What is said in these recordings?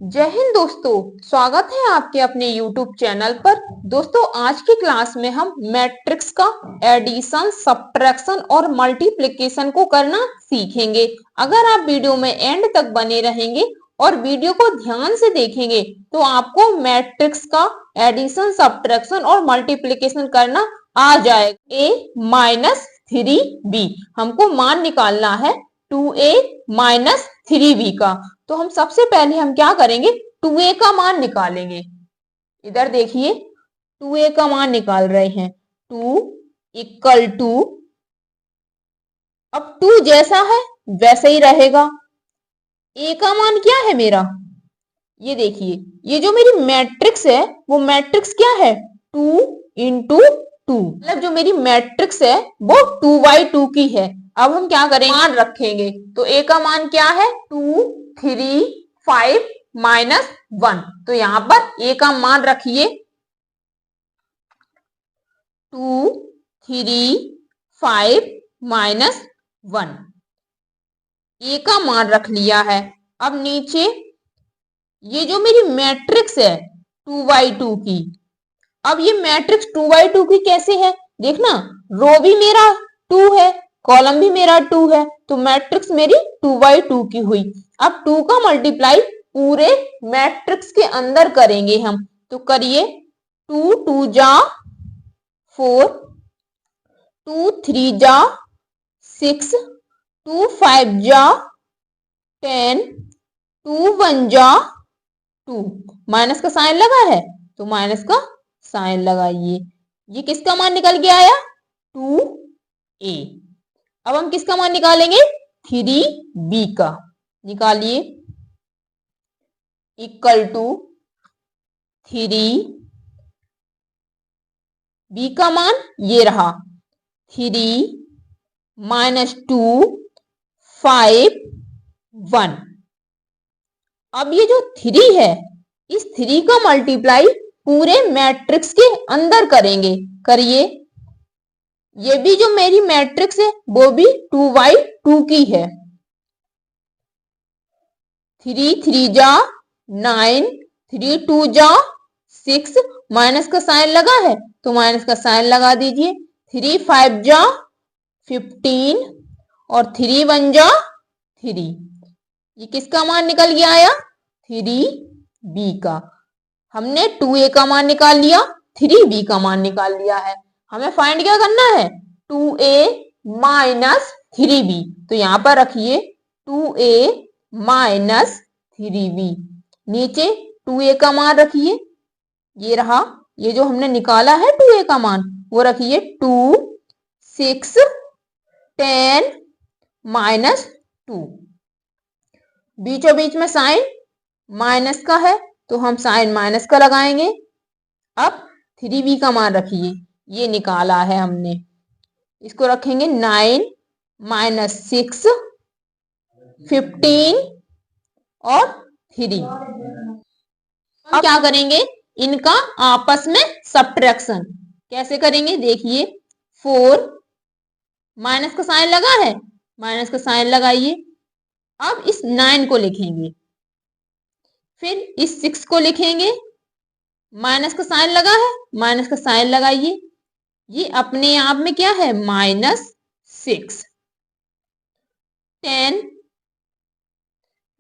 जय हिंद दोस्तों, स्वागत है आपके अपने YouTube चैनल पर। दोस्तों, आज की क्लास में हम मैट्रिक्स का एडिशन, सब्ट्रैक्शन और मल्टीप्लिकेशन को करना सीखेंगे। अगर आप वीडियो में एंड तक बने रहेंगे और वीडियो को ध्यान से देखेंगे तो आपको मैट्रिक्स का एडिशन, सब्ट्रैक्शन और मल्टीप्लिकेशन करना आ जाएगा। a माइनस 3b हमको मान निकालना है 2a माइनस 3b का। तो हम सबसे पहले हम क्या करेंगे, 2a का मान निकालेंगे। इधर देखिए 2a का मान निकाल रहे हैं। 2 इक्वल टू, अब 2 जैसा है वैसे ही रहेगा। a का मान क्या है मेरा, ये देखिए, ये जो मेरी मैट्रिक्स है वो मैट्रिक्स क्या है, 2 इंटू 2, मतलब जो मेरी मैट्रिक्स है वो 2/2 की है। अब हम क्या करेंगे, मान रखेंगे। तो a का मान क्या है, 2 3 5 माइनस 1। तो यहां पर a का मान रखिए 2 3 5 माइनस 1। a का मान रख लिया है। अब नीचे ये जो मेरी मैट्रिक्स है 2/2 की, अब ये मैट्रिक्स 2/2 की कैसे है, देखना, रो भी मेरा 2 है, कॉलम भी मेरा 2 है, तो मैट्रिक्स मेरी 2/2 की हुई। अब 2 का मल्टीप्लाई पूरे मैट्रिक्स के अंदर करेंगे हम। तो करिए, 2 2 जा 4, 2 3 जा 6, 2 5 जा 10, 2 1 जा 2। माइनस का साइन लगा है तो माइनस का साइन लगाइए। ये किसका मान निकल के आया, 2a। अब हम किसका मान निकालेंगे, 3b का। निकालिए, इक्वल टू 3b का मान ये रहा, 3 माइनस 2 5 1। अब ये जो 3 है, इस 3 का मल्टीप्लाई पूरे मैट्रिक्स के अंदर करेंगे। करिए, ये भी जो मेरी मैट्रिक्स है वो भी 2/2 की है। 3 3 जा 9, 3 2 जा 6, माइनस का साइन लगा है तो माइनस का साइन लगा दीजिए। 3 5 जा 15 और 3 1 जा 3। ये किसका मान निकल गया आया, 3b का। हमने 2a का मान निकाल लिया, 3b का मान निकाल लिया है। हमें फाइंड क्या करना है, 2a माइनस 3b। तो यहां पर रखिए 2a माइनस 3b। नीचे 2a का मान रखिए, ये रहा, ये जो हमने निकाला है 2a का मान वो रखिए 2 6 10 माइनस 2। बीचों बीच में साइन माइनस का है तो हम साइन माइनस का लगाएंगे। अब 3b का मान रखिए, ये निकाला है हमने, इसको रखेंगे 9 माइनस 6 15 और 3। अब क्या करेंगे, इनका आपस में सब्ट्रैक्शन कैसे करेंगे, देखिए 4 माइनस का साइन लगा है, माइनस का साइन लगाइए। अब इस 9 को लिखेंगे, फिर इस 6 को लिखेंगे, माइनस का साइन लगा है, माइनस का साइन लगाइए। ये अपने आप में क्या है, -6। 10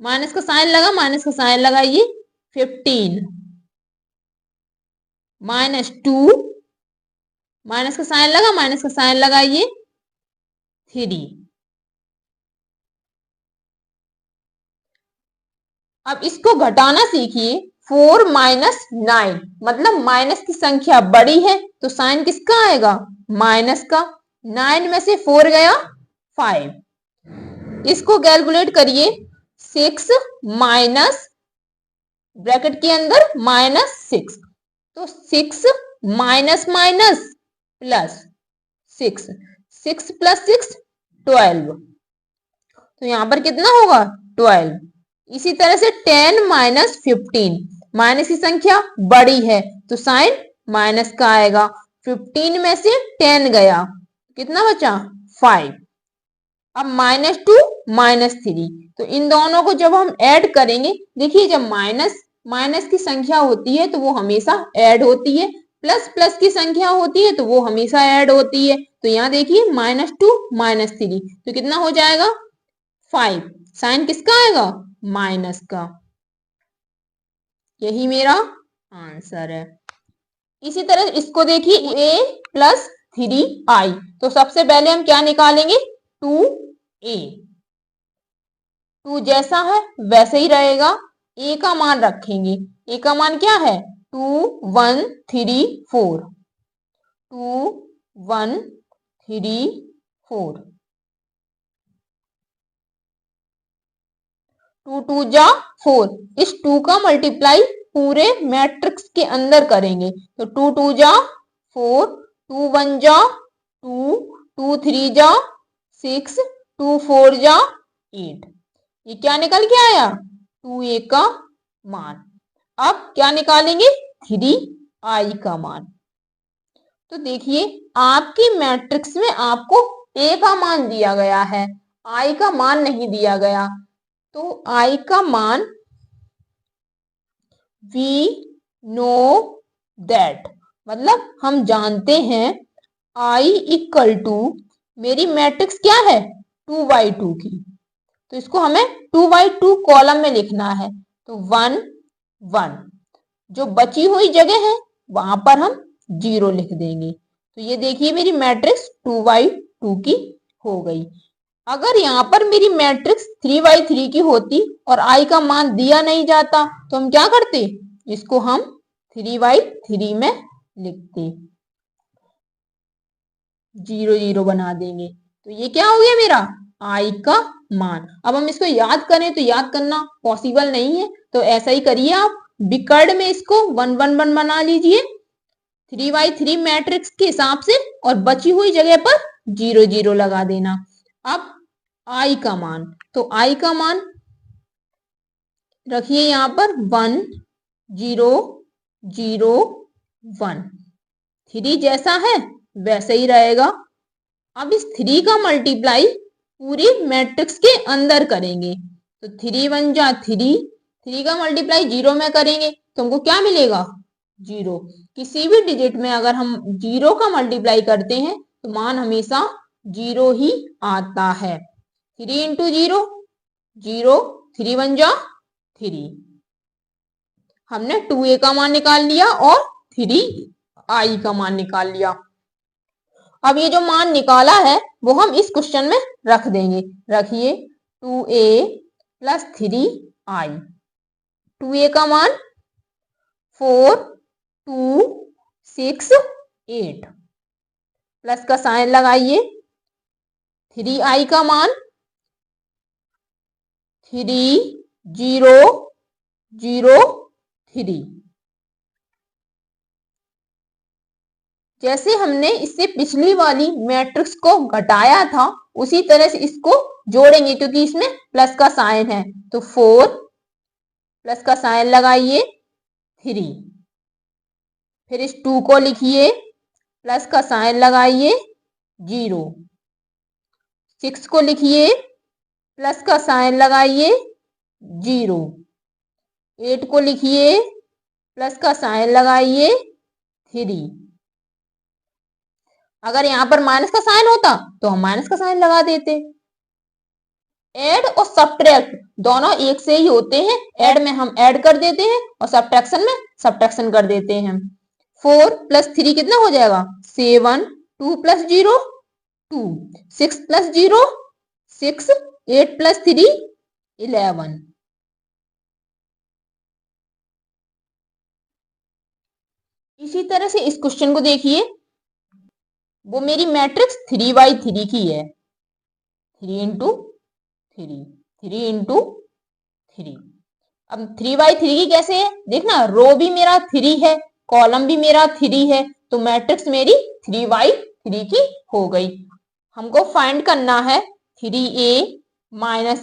माइनस का साइन लगा, माइनस का साइन लगाइए। 15 -2 माइनस का साइन लगा, माइनस का साइन लगाइए। 3। अब इसको घटाना सीखिए, 4 माइनस 9, मतलब माइनस की संख्या बड़ी है तो साइन किसका आएगा, माइनस का। 9 में से 4 गया 5। इसको कैलकुलेट करिए, 6 माइनस ब्रैकेट के अंदर -6, तो 6 माइनस माइनस प्लस 6, 6 प्लस 6 12। तो यहां पर कितना होगा, 12। इसी तरह से 10 माइनस 15, माइनस की संख्या बड़ी है तो साइन माइनस का आएगा। 15 में से 10 गया, कितना बचा, 5। अब -2 -3। तो इन दोनों को जब हम ऐड करेंगे, देखिए जब माइनस माइनस की संख्या होती है तो वो हमेशा ऐड होती है, प्लस प्लस की संख्या होती है तो वो हमेशा ऐड होती है। तो यहाँ देखिए -2 -3, तो कितना हो जाएगा 5। साइन किसका आएगा? माइनस का। यही मेरा आंसर है। इसी तरह इसको देखिए a + 3i। तो सबसे पहले हम क्या निकालेंगे? 2a। 2 जैसा है वैसे ही रहेगा, a का मान रखेंगे। a का मान क्या है? 2 1 3 4। 2 1 3 4। 2 2 जा 4। इस 2 का मल्टीप्लाई पूरे मैट्रिक्स के अंदर करेंगे। तो 2 2 जा 4, 2 1 जा 2, 2 3 जा 6, 2 4 जा 8। ये क्या निकल के आया? 2a का मान। अब क्या निकालेंगे? 3i का मान। तो देखिए आपकी मैट्रिक्स में आपको a का मान दिया गया है, i का मान नहीं दिया गया। तो i का मान we know that, मतलब हम जानते हैं i = मेरी मैट्रिक्स क्या है? 2/2 की। तो इसको हमें 2/2 कॉलम में लिखना है। तो 1 1, जो बची हुई जगह है वहां पर हम 0 लिख देंगे। तो ये देखिए मेरी मैट्रिक्स 2/2 की हो गई। अगर यहाँ पर मेरी मैट्रिक्स 3/3 की होती और i का मान दिया नहीं जाता तो हम क्या करते? इसको हम 3/3 में लिखते, 0 0 बना देंगे। तो ये क्या हो गया मेरा? i का मान। अब हम इसको याद करें तो याद करना पॉसिबल नहीं है, तो ऐसा ही करिए आप, बिकर्ड में इसको 1 1 1 बना लीजिए 3/3 मैट्रिक्स के हिसाब से, और बची हुई जगह पर 0 0 लगा देना। अब i का मान, तो i का मान रखिए यहाँ पर 1 0 0 1। 3 जैसा है वैसे ही रहेगा। अब इस 3 का मल्टीप्लाई पूरी मैट्रिक्स के अंदर करेंगे। तो 3 1 जा 3, 3 का मल्टीप्लाई 0 में करेंगे तो हमको क्या मिलेगा? 0। किसी भी डिजिट में अगर हम 0 का मल्टीप्लाई करते हैं तो मान हमेशा 0 ही आता है। 3 × 0 0, 3 1 जा 3। हमने 2a का मान निकाल लिया और 3i का मान निकाल लिया। अब ये जो मान निकाला है वो हम इस क्वेश्चन में रख देंगे। रखिए 2a + 3i। 2a का मान 4 2 6 8, प्लस का साइन लगाइए। 3i का मान 3 0 0 3। जैसे हमने इससे पिछली वाली मैट्रिक्स को घटाया था उसी तरह से इसको जोड़ेंगे, क्योंकि इसमें प्लस का साइन है। तो 4 प्लस का साइन लगाइए 3, फिर इस 2 को लिखिए, प्लस का साइन लगाइए 0, 6 को लिखिए, प्लस का साइन लगाइए 0, 8 को लिखिए, प्लस का साइन लगाइए 3। अगर यहाँ पर माइनस का साइन होता तो हम माइनस का साइन लगा देते। ऐड और सब्ट्रैक्ट दोनों एक से ही होते हैं। ऐड में हम ऐड कर देते हैं और सब्ट्रैक्शन में सब्ट्रैक्शन कर देते हैं। 4 + 3 कितना हो जाएगा? 7, 2 + 0 2, 6 + 0 6, 8 + 3 11। इसी तरह से इस क्वेश्चन को देखिए, वो मेरी मैट्रिक्स 3/3 की है। 3 × 3 3 × 3। अब 3/3 की कैसे है? देखना, रो भी मेरा 3 है, कॉलम भी मेरा 3 है, तो मैट्रिक्स मेरी 3/3 की हो गई। हमको फाइंड करना है 3a -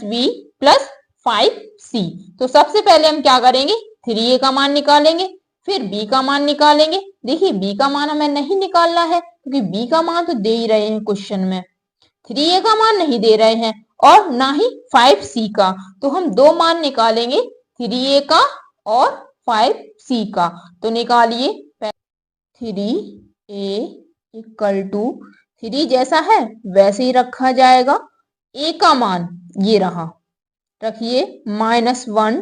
b + 5c। तो सबसे पहले हम क्या करेंगे? 3a का मान निकालेंगे, फिर b का मान निकालेंगे। देखिए b का मान हमें नहीं निकालना है क्योंकि b का मान तो दे ही रहे हैं क्वेश्चन में, 3a का मान नहीं दे रहे हैं। और ना ही 5C का। तो हम दो मान निकालेंगे, 3A का और 5C का। तो निकालिए, 3A इक्वल टू 3 जैसा है वैसे ही रखा जाएगा। A का मान ये रहा, रखिए -1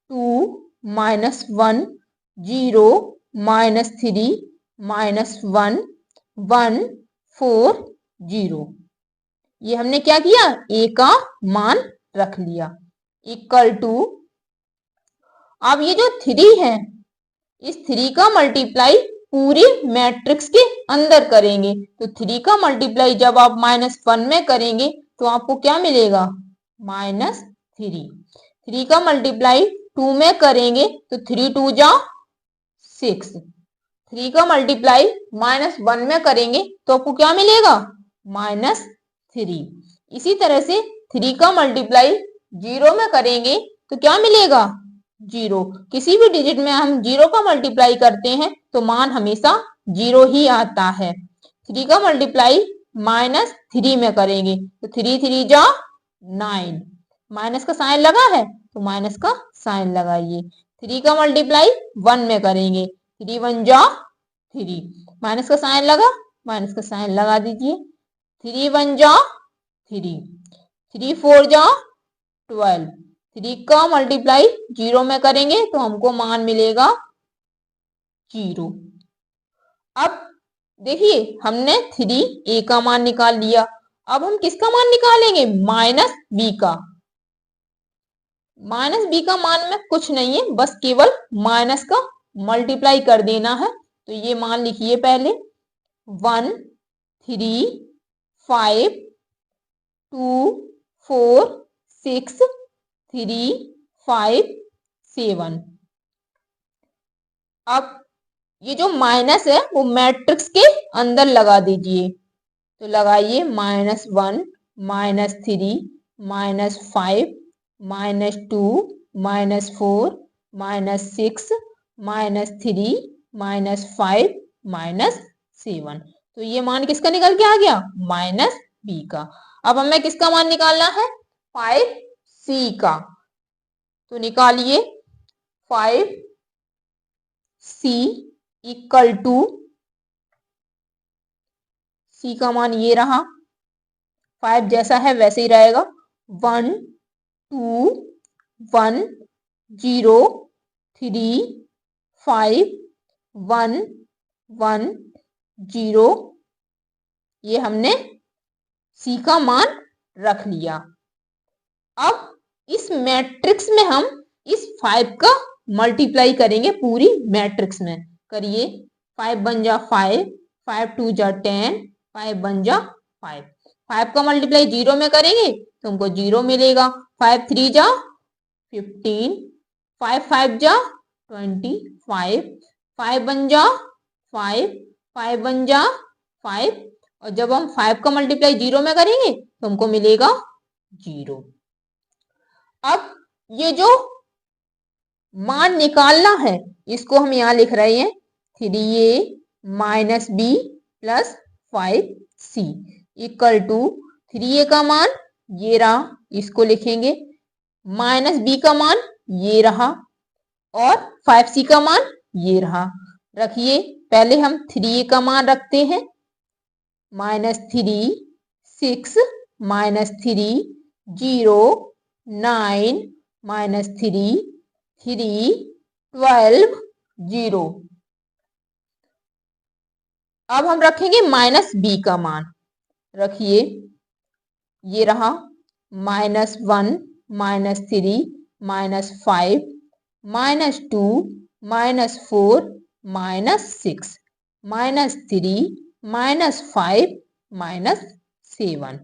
2 -1 0 -3 -1 1 4 0। ये हमने क्या किया, A का मान रख लिया इक्वल टू। अब ये जो 3 है, इस 3 का मल्टीप्लाई पूरे मैट्रिक्स के अंदर करेंगे। तो 3 का मल्टीप्लाई जब आप -1 में करेंगे तो आपको क्या मिलेगा, -3। 3 का मल्टीप्लाई 2 में करेंगे तो 3 2 जा 6। 3 का मल्टीप्लाई -1 में करेंगे तो आपको क्या मिलेगा, -3। इसी तरह से 3 का मल्टीप्लाई 0 में करेंगे तो क्या मिलेगा, 0। किसी भी डिजिट में हम 0 का मल्टीप्लाई करते हैं तो मान हमेशा 0 ही आता है। 3 का मल्टीप्लाई -3 में करेंगे तो 3 3 जा 9। माइनस का साइन लगा है तो माइनस का साइन लगाइए। 3 का मल्टीप्लाई 1 में करेंगे, 3 1 जा 3। माइनस का साइन लगा, माइनस का साइन लगा दीजिए। 3 1 जा 3, 3 4 जा 12। 3 का मल्टीप्लाई 0 में करेंगे तो हमको मान मिलेगा 0। अब देखिए हमने 3A का मान निकाल लिया। अब हम किसका मान निकालेंगे, -B का। -B का मान में कुछ नहीं है, बस केवल माइनस का मल्टीप्लाई कर देना है। तो ये मान लिखिए पहले, 1 3 5 2 4 6 3 5 7। अब ये जो माइनस है वो मैट्रिक्स के अंदर लगा दीजिए। तो लगाइए -1 -3 -5 -2 -4 -6 -3 -5 -7। तो ये मान किसका निकल के आ गया, -B का। अब हमें किसका मान निकालना है, 5C का। तो निकालिए, 5C इक्वल टू, C का मान ये रहा, 5 जैसा है वैसे ही रहेगा, 1 2 1 0 3 5 1 1 0। ये हमने C का मान रख लिया। अब इस मैट्रिक्स में हम इस 5 का मल्टीप्लाई करेंगे पूरी मैट्रिक्स में। करिए, 5 1 जा 5, 5 2 जा 10, 5 1 जा 5। 5 का मल्टीप्लाई 0 में करेंगे तो हमको 0 मिलेगा। 5 3 जा 15, 5 5 जा 25, 5 1 जा 5, 5 1 जा 5। और जब हम 5 का मल्टीप्लाई 0 में करेंगे तो हमको मिलेगा 0। अब ये जो मान निकालना है इसको हम यहाँ लिख रहे हैं, 3A -B + 5C equal to 3A का मान ये रहा, इसको लिखेंगे, -B का मान ये रहा और 5C का मान ये रहा। रखिए, पहले हम 3A का मान रखते हैं, -3 6 -3 0 9 -3 3 12 0। अब हम रखेंगे -B का मान। रखिए, ये रहा, -1 -3 -5 -2 -4 -6 -3 -5 -7।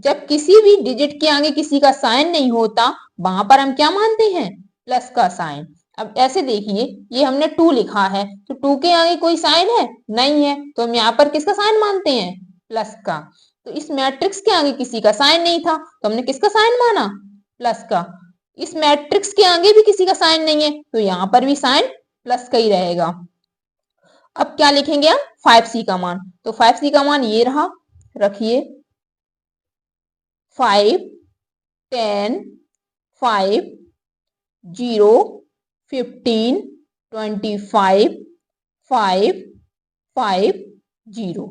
जब किसी भी डिजिट के आगे किसी का साइन नहीं होता वहां पर हम क्या मानते हैं, प्लस का साइन। अब ऐसे देखिए, ये हमने 2 लिखा है तो 2 के आगे कोई साइन है, नहीं है, तो हम यहाँ पर किसका साइन मानते हैं, प्लस का। तो इस मैट्रिक्स के आगे किसी का साइन नहीं था तो हमने किसका साइन माना, प्लस का। इस मैट्रिक्स के आगे भी किसी का साइन नहीं है तो यहाँ पर भी साइन प्लस का ही रहेगा। अब क्या लिखेंगे हम, 5C का मान। तो 5C का मान ये रहा, रखिए, 5 10, 5, 0, 15, 25, 5, 5, 0।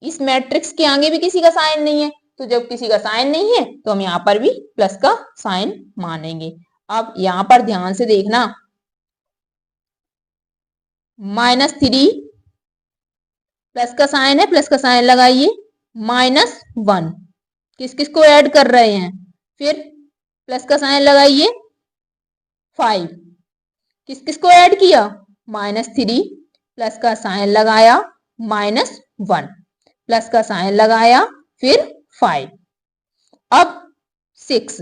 इस मैट्रिक्स के आगे भी किसी का साइन नहीं है, तो जब किसी का साइन नहीं है तो हम यहाँ पर भी प्लस का साइन मानेंगे। अब यहाँ पर ध्यान से देखना, -3 प्लस का साइन है, प्लस का साइन लगाइए, -1 किस किस को ऐड कर रहे हैं, फिर प्लस का साइन लगाइए, 5 किस किस को ऐड किया, -3 प्लस का साइन लगाया, -1 प्लस का साइन लगाया, फिर 5। अब 6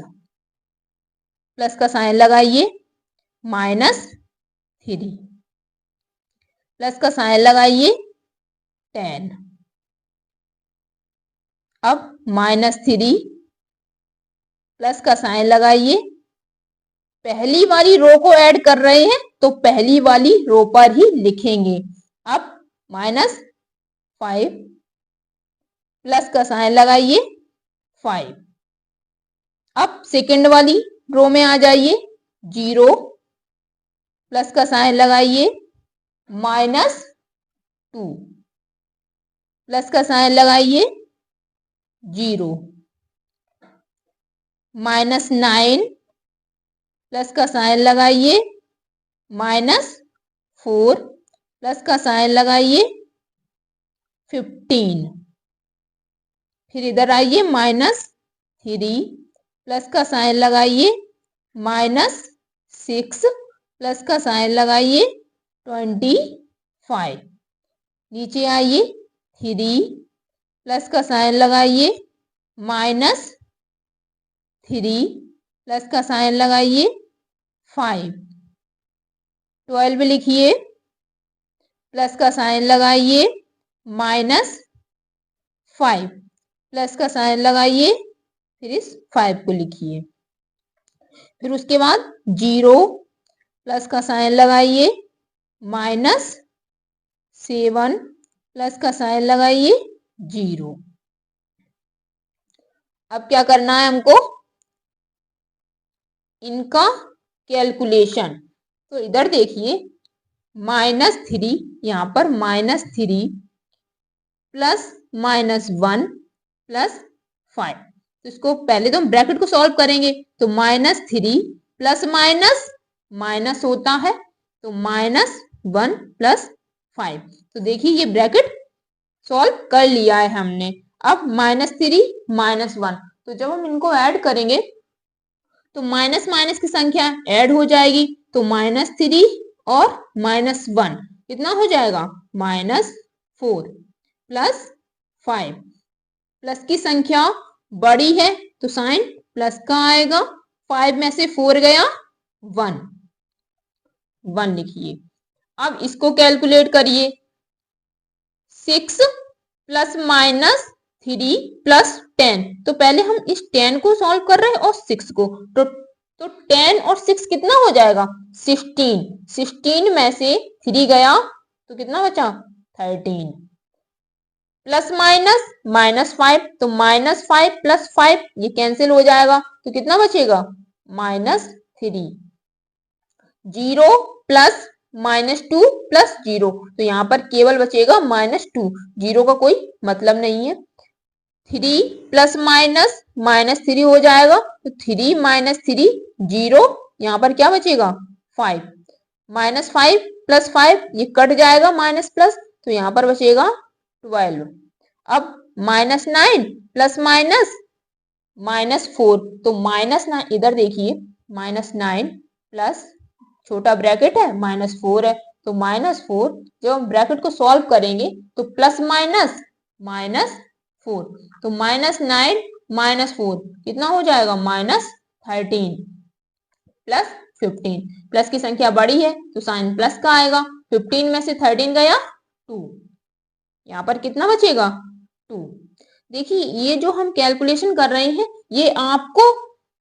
प्लस का साइन लगाइए, -3 प्लस का साइन लगाइए, 10। अब -3 प्लस का साइन लगाइए, पहली वाली रो को ऐड कर रहे हैं तो पहली वाली रो पर ही लिखेंगे। अब -5 प्लस का साइन लगाइए, 5। अब सेकंड वाली रो में आ जाइए, 0 प्लस का साइन लगाइए, -2 प्लस का साइन लगाइए, 0। -9 प्लस का साइन लगाइए, -4 प्लस का साइन लगाइए, 15। फिर इधर आइए, -3 प्लस का साइन लगाइए, -6 प्लस का साइन लगाइए, 25। नीचे आइए, 3 प्लस का साइन लगाइए, -3 प्लस का साइन लगाइए, 5। 12 लिखिए, प्लस का साइन लगाइए, -5 प्लस का साइन लगाइए, फिर इस 5 को लिखिए। फिर उसके बाद 0 प्लस का साइन लगाइए, -7 प्लस का साइन लगाइए, 0। अब क्या करना है हमको, इनका कैलकुलेशन। तो इधर देखिए, -3 यहाँ पर -3 प्लस -1 प्लस 5, तो इसको पहले तो हम ब्रैकेट को सॉल्व करेंगे। तो -3 प्लस माइनस माइनस होता है, तो -1 प्लस 5। तो देखिए ये ब्रैकेट सॉल्व कर लिया है हमने। अब -3 -1, तो जब हम इनको ऐड करेंगे तो माइनस माइनस की संख्या ऐड हो जाएगी, तो -3 और -1 कितना हो जाएगा, -4 प्लस 5। प्लस की संख्या बड़ी है तो साइन प्लस का आएगा, 5 में से 4 गया 1 लिखिए। अब इसको कैलकुलेट करिए, 6 प्लस -3 प्लस 10, तो पहले हम इस 10 को सॉल्व कर रहे हैं और 6 को, तो 10 और 6 कितना हो जाएगा, 16। 16 में से 3 गया तो कितना बचा, 13। प्लस माइनस -5, तो -5 प्लस 5 ये कैंसिल हो जाएगा, तो कितना बचेगा, -3। 0 प्लस -2 प्लस 0, तो यहाँ पर केवल बचेगा -2, 0 का कोई मतलब नहीं है। 3 प्लस -3 हो जाएगा, तो 3 - 3 0, यहाँ पर क्या बचेगा, 5। -5 प्लस 5 ये कट जाएगा माइनस प्लस, तो यहाँ पर बचेगा 12। अब -9 प्लस -4, तो -9 इधर देखिए, -9 प्लस छोटा ब्रैकेट है -4 है, तो -4 जब हम ब्रैकेट को सॉल्व करेंगे तो प्लस माइनस -4, तो -9 -4 कितना हो जाएगा, -13 प्लस 15। प्लस की संख्या बड़ी है तो साइन प्लस का आएगा, 15 में से 13 गया 2, यहाँ पर कितना बचेगा, 2। देखिए ये जो हम कैलकुलेशन कर रहे हैं ये आपको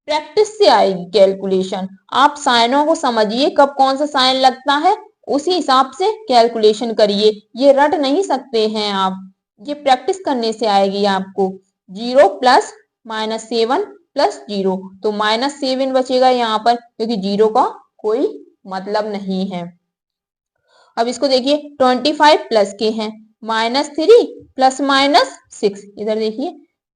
प्रैक्टिस से आएगी कैलकुलेशन। आप साइनों को समझिए, कब कौन सा साइन लगता है उसी हिसाब से कैलकुलेशन करिए, ये रट नहीं सकते हैं आप, ये प्रैक्टिस करने से आएगी आपको। 0 प्लस -7 प्लस 0, तो -7 बचेगा यहाँ पर, क्योंकि 0 का कोई मतलब नहीं है। अब इसको देखिए 25 प्लस के हैं, -3 प्लस -6, इधर देखिए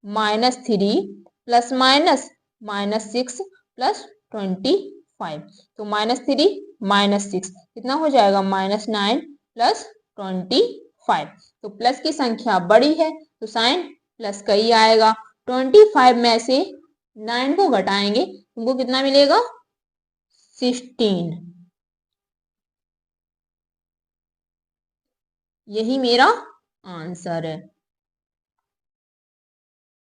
-3 प्लस -6 प्लस 25, तो -3 -6 कितना हो जाएगा, -9 प्लस 25। तो प्लस की संख्या बड़ी है तो साइन प्लस का ही आएगा। 25 में से 9 को घटाएंगे, तुमको कितना मिलेगा, 16। यही मेरा आंसर है।